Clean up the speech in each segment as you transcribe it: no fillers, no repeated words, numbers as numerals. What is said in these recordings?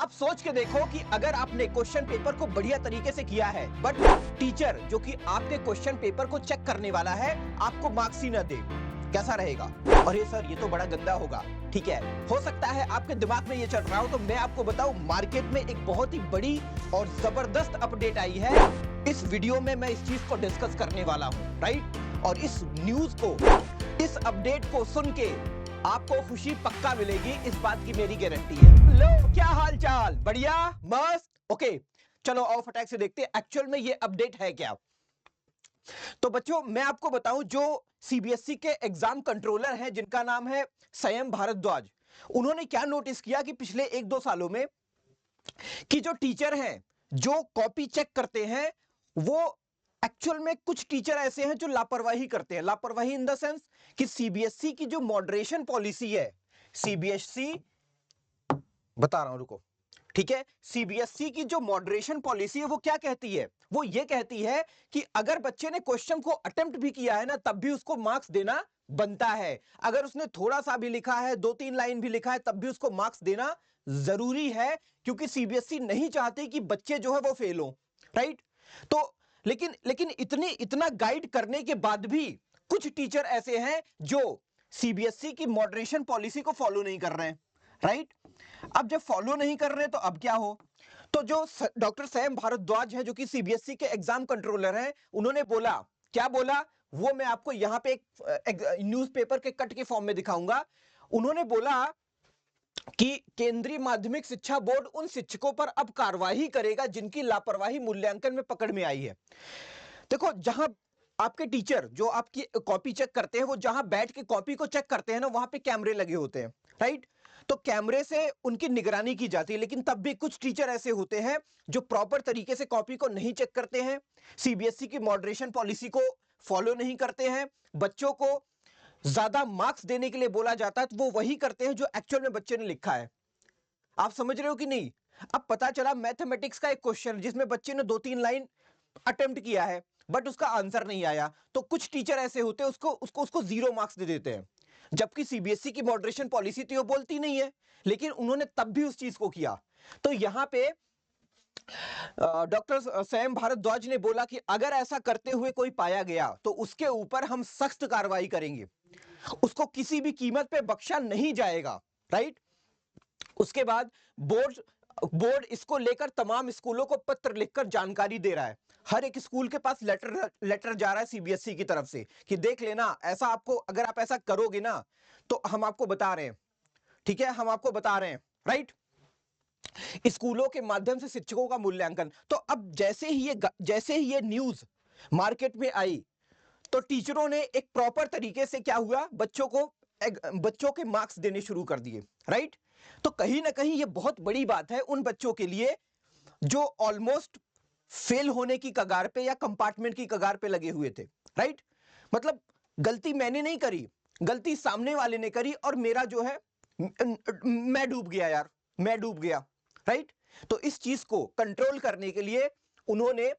आप सोच के देखो कि अगर आपने क्वेश्चन पेपर को बढ़िया तरीके से किया है बट टीचर जो कि आपके क्वेश्चन पेपर को चेक करने वाला है आपको मार्क्स ही ना दे, कैसा रहेगा? अरे सर ये तो बड़ा गंदा होगा। ठीक है, हो सकता है आपके दिमाग में ये चल रहा हो, तो मैं आपको बताऊं मार्केट में एक बहुत ही बड़ी और जबरदस्त अपडेट आई है। इस वीडियो में मैं इस चीज को डिस्कस करने वाला हूं, राइट? और इस न्यूज को, इस अपडेट को सुन के आपको खुशी पक्का मिलेगी, इस बात की मेरी गारंटी है। लो, क्या हाल चाल? बढ़िया, मस्त, ओके। चलो आओ फटाक से देखते हैं एक्चुअल में ये अपडेट है क्या। तो बच्चों मैं आपको बताऊं, जो सीबीएसई के एग्जाम कंट्रोलर हैं जिनका नाम है संयम भारद्वाज, उन्होंने क्या नोटिस किया कि पिछले 1-2 सालों में कि जो टीचर हैं जो कॉपी चेक करते हैं वो एक्चुअल में कुछ टीचर ऐसे हैं जो लापरवाही करते हैं। लापरवाही इन द सेंस कि सीबीएसई की जो मॉडरेशन पॉलिसी है, सीबीएसई बता रहा हूं, रुको, ठीक है, सीबीएसई की जो मॉडरेशन पॉलिसी है वो क्या कहती है? वो ये कहती है कि अगर बच्चे ने क्वेश्चन को अटेम्प्ट भी किया है ना तब भी उसको मार्क्स देना बनता है। अगर उसने थोड़ा सा भी लिखा है, 2-3 लाइन भी लिखा है, तब भी उसको मार्क्स देना जरूरी है, क्योंकि सीबीएसई नहीं चाहती कि बच्चे जो है वो फेल हो, राइट? तो लेकिन लेकिन इतना गाइड करने के बाद भी कुछ टीचर ऐसे हैं जो सीबीएसई की मॉडरेशन पॉलिसी को फॉलो नहीं कर रहे हैं, राइट? अब जब फॉलो नहीं कर रहे तो अब क्या हो? तो जो डॉक्टर सैम भारद्वाज है जो कि सीबीएसई के एग्जाम कंट्रोलर हैं, उन्होंने बोला, क्या बोला वो मैं आपको यहां पे एक न्यूज़पेपर के कट के फॉर्म में दिखाऊंगा। उन्होंने बोला कि केंद्रीय माध्यमिक शिक्षा बोर्ड उन शिक्षकों पर अब कार्रवाई करेगा जिनकी लापरवाही मूल्यांकन में पकड़ में आई है। देखो, जहां आपके टीचर जो आपकी कॉपी चेक करते हैं वो जहां बैठ के कॉपी को चेक करते हैं ना, वहां पे कैमरे लगे होते हैं, राइट? तो कैमरे से उनकी निगरानी की जाती है, लेकिन तब भी कुछ टीचर ऐसे होते हैं जो प्रॉपर तरीके से कॉपी को नहीं चेक करते हैं, सीबीएसई की मॉडरेशन पॉलिसी को फॉलो नहीं करते हैं, बच्चों को ज्यादा मार्क्स देने के लिए बोला जाता है तो वो वही करते हैं जो एक्चुअल में बच्चे ने लिखा है। आप समझ रहे हो कि नहीं? अब पता चला मैथमेटिक्स का एक क्वेश्चन जिसमें बच्चे ने 2-3 लाइन अटेम्प्ट किया है बट उसका आंसर नहीं आया, तो कुछ टीचर ऐसे होते हैं उसको उसको उसको 0 मार्क्स दे देते हैं, जबकि सीबीएसई की मॉडरेशन पॉलिसी तो ये बोलती नहीं है, लेकिन उन्होंने तब भी उस चीज को किया। तो यहां पे डॉक्टर सैम भारद्वाज ने बोला कि अगर ऐसा करते हुए कोई पाया गया तो उसके ऊपर हम सख्त कार्रवाई करेंगे, उसको किसी भी कीमत पे बख्शा नहीं जाएगा, राइट? उसके बाद बोर्ड बोर्ड इसको लेकर तमाम स्कूलों को पत्र लिखकर जानकारी दे रहा है। हर एक स्कूल के पास लेटर जा रहा है सीबीएसई की तरफ से कि देख लेना, ऐसा आपको, अगर आप ऐसा करोगे ना तो हम आपको बता रहे हैं, ठीक है, हम आपको बता रहे हैं, राइट? स्कूलों के माध्यम से शिक्षकों का मूल्यांकन। तो अब जैसे ही ये न्यूज मार्केट में आई तो टीचरों ने एक प्रॉपर तरीके से क्या हुआ, बच्चों के मार्क्स देने शुरू कर दिए, राइट? तो कहीं ना कहीं ये बहुत बड़ी बात है उन बच्चों के लिए जो ऑलमोस्ट फेल होने की कगार पे या कंपार्टमेंट की कगार पे लगे हुए थे, राइट? मतलब गलती मैंने नहीं करी, गलती सामने वाले ने करी और मेरा जो है मैं डूब गया यार, मैं डूब गया, राइट? तो इस चीज को कंट्रोल करने के लिए उन्होंने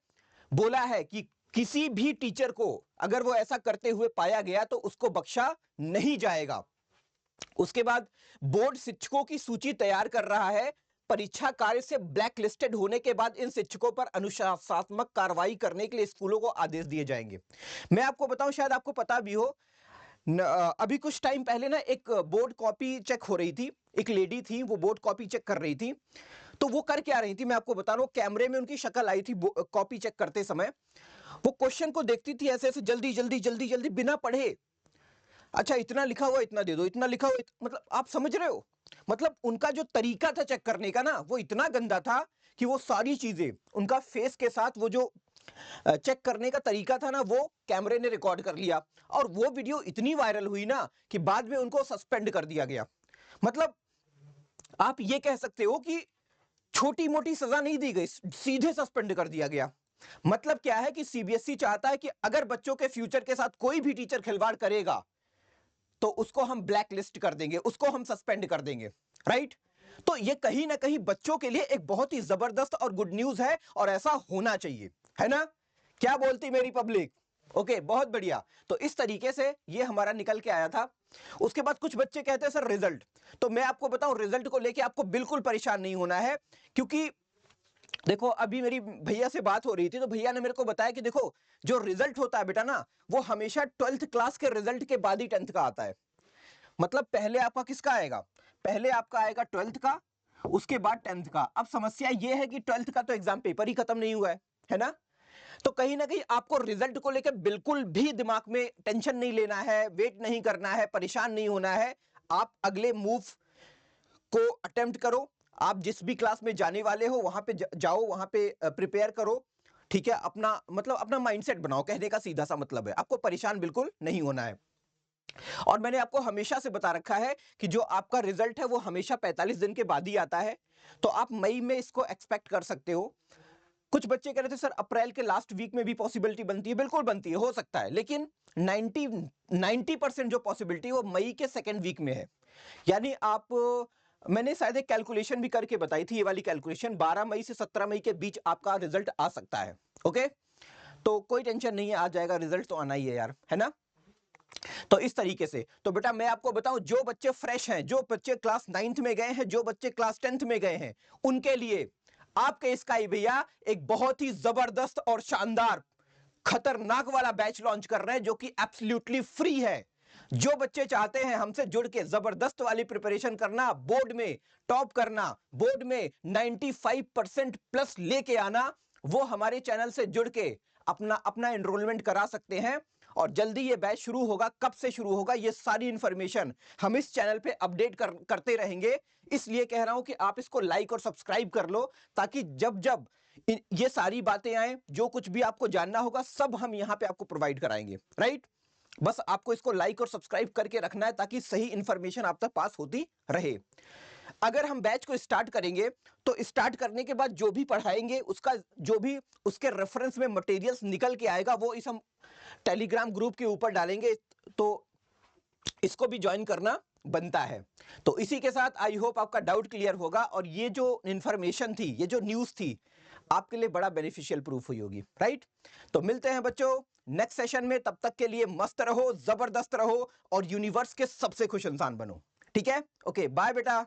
बोला है कि किसी भी टीचर को अगर वो ऐसा करते हुए पाया गया तो उसको बख्शा नहीं जाएगा। उसके बाद बोर्ड शिक्षकों की सूची तैयार कर रहा है। परीक्षा कार्य से ब्लैक लिस्टेड होने के बाद इन शिक्षकों पर अनुशासनात्मक कार्रवाई करने के लिए स्कूलों को आदेश दिए जाएंगे। मैं आपको बताऊं, शायद आपको पता भी हो, अभी कुछ टाइम पहले ना एक बोर्ड कॉपी चेक हो रही थी, एक लेडी थी वो बोर्ड कॉपी चेक कर रही थी। तो वो कर क्या रही थी मैं आपको बता रहा हूं, कैमरे में उनकी शक्ल आई थी कॉपी चेक करते समय। वो क्वेश्चन को देखती थी ऐसे ऐसे, जल्दी जल्दी जल्दी जल्दी बिना पढ़े, अच्छा इतना लिखा हुआ इतना दे दो, इतना लिखा हुआ मतलब आप समझ रहे हो? मतलब उनका जो तरीका था चेक करने का ना वो इतना गंदा था कि वो सारी चीजें उनका फेस के साथ, वो जो चेक करने का तरीका था ना वो कैमरे ने रिकॉर्ड कर लिया, और वो वीडियो इतनी वायरल हुई ना कि बाद में उनको सस्पेंड कर दिया गया। मतलब आप ये कह सकते हो कि छोटी मोटी सजा नहीं दी गई, सीधे सस्पेंड कर दिया गया। मतलब क्या है कि सीबीएसई चाहता है कि अगर बच्चों के फ्यूचर के साथ कोई भी टीचर खिलवाड़ करेगा तो उसको हम ब्लैक लिस्ट कर देंगे, उसको हम सस्पेंड कर देंगे, राइट? तो ये कहीं ना कहीं बच्चों के लिए एक बहुत ही जबरदस्त और गुड न्यूज है, और ऐसा होना चाहिए, है ना? क्या बोलती मेरी पब्लिक? ओके, बहुत बढ़िया। तो इस तरीके से ये हमारा निकल के आया था। उसके बाद कुछ बच्चे कहते हैं सर रिजल्ट, तो मैं आपको बताऊं रिजल्ट को लेके आपको बिल्कुल परेशान नहीं होना है, क्योंकि देखो अभी मेरी भैया से बात हो रही थी तो भैया ने मेरे को बताया कि देखो जो रिजल्ट होता है बेटा ना, वो हमेशा 12th क्लास के रिजल्ट के बाद ही 10th का आता है। मतलब पहले आपका किसका आएगा, पहले आपका आएगा 12th का, उसके बाद 10th का। अब समस्या ये है कि 12th का तो एग्जाम पेपर ही खत्म नहीं हुआ है ना? तो कहीं ना कहीं आपको रिजल्ट को लेकर बिल्कुल भी दिमाग में टेंशन नहीं लेना है, वेट नहीं करना है, परेशान नहीं होना है। आप अगले मूव को अटेम्प्ट करो, आप जिस भी क्लास में जाने वाले हो वहां पे जाओ, वहां पे प्रिपेयर करो, ठीक है? अपना मतलब अपना माइंडसेट बनाओ, कहने का सीधा सा मतलब है, आपको परेशान बिल्कुल नहीं होना है। और मैंने आपको हमेशा से बता रखा है कि जो आपका रिजल्ट है वो हमेशा 45 दिन के बाद ही आता है, तो आप मई में इसको एक्सपेक्ट कर सकते हो। कुछ बच्चे कह रहे थे सर अप्रैल के लास्ट वीक में भी पॉसिबिलिटी बनती है, बिल्कुल बनती है, हो सकता है, लेकिन 90% जो पॉसिबिलिटी है वो मई के सेकेंड वीक में है। यानी आप, मैंने शायद एक कैलकुलेशन भी करके बताई थी, ये वाली कैलकुलेशन 12 मई से 17 मई के बीच आपका रिजल्ट आ सकता है। ओके, तो कोई टेंशन नहीं है, आ जाएगा, रिजल्ट तो आना ही है यार, है ना? तो इस तरीके से तो बेटा मैं आपको बताऊं, जो बच्चे फ्रेश हैं, जो बच्चे क्लास 9th में गए हैं, जो बच्चे क्लास 10th में गए हैं, उनके लिए आपके स्काई भैया एक बहुत ही जबरदस्त और शानदार खतरनाक वाला बैच लॉन्च कर रहे हैं जो कि एब्सोल्युटली फ्री है। जो बच्चे चाहते हैं हमसे जुड़ के जबरदस्त वाली प्रिपरेशन करना, बोर्ड में टॉप करना, बोर्ड में 95% प्लस लेके आना, वो हमारे चैनल से जुड़ के अपना अपना एनरोलमेंट करा सकते हैं। और जल्दी ये बैच शुरू होगा, कब से शुरू होगा ये सारी इंफॉर्मेशन हम इस चैनल पे अपडेट करते रहेंगे। इसलिए कह रहा हूं कि आप इसको लाइक और सब्सक्राइब कर लो, ताकि जब जब ये सारी बातें आए, जो कुछ भी आपको जानना होगा सब हम यहां पे आपको प्रोवाइड कराएंगे, राइट? बस आपको इसको लाइक और सब्सक्राइब करके रखना है ताकि सही इंफॉर्मेशन आप तक पास होती रहे। अगर हम बैच को स्टार्ट करेंगे तो स्टार्ट करने के बाद जो भी पढ़ाएंगे उसका जो भी उसके रेफरेंस में मटेरियल्स निकल के आएगा वो इस हम टेलीग्राम ग्रुप के ऊपर डालेंगे, तो इसको भी ज्वाइन करना बनता है। तो इसी के साथ आई होप आपका डाउट क्लियर होगा, और ये जो इंफॉर्मेशन थी, ये जो न्यूज़ थी, आपके लिए बड़ा बेनिफिशियल प्रूफ हुई होगी, राइट? तो मिलते हैं बच्चों नेक्स्ट सेशन में, तब तक के लिए मस्त रहो, जबरदस्त रहो और यूनिवर्स के सबसे खुश इंसान बनो। ठीक है, ओके, बाय बेटा।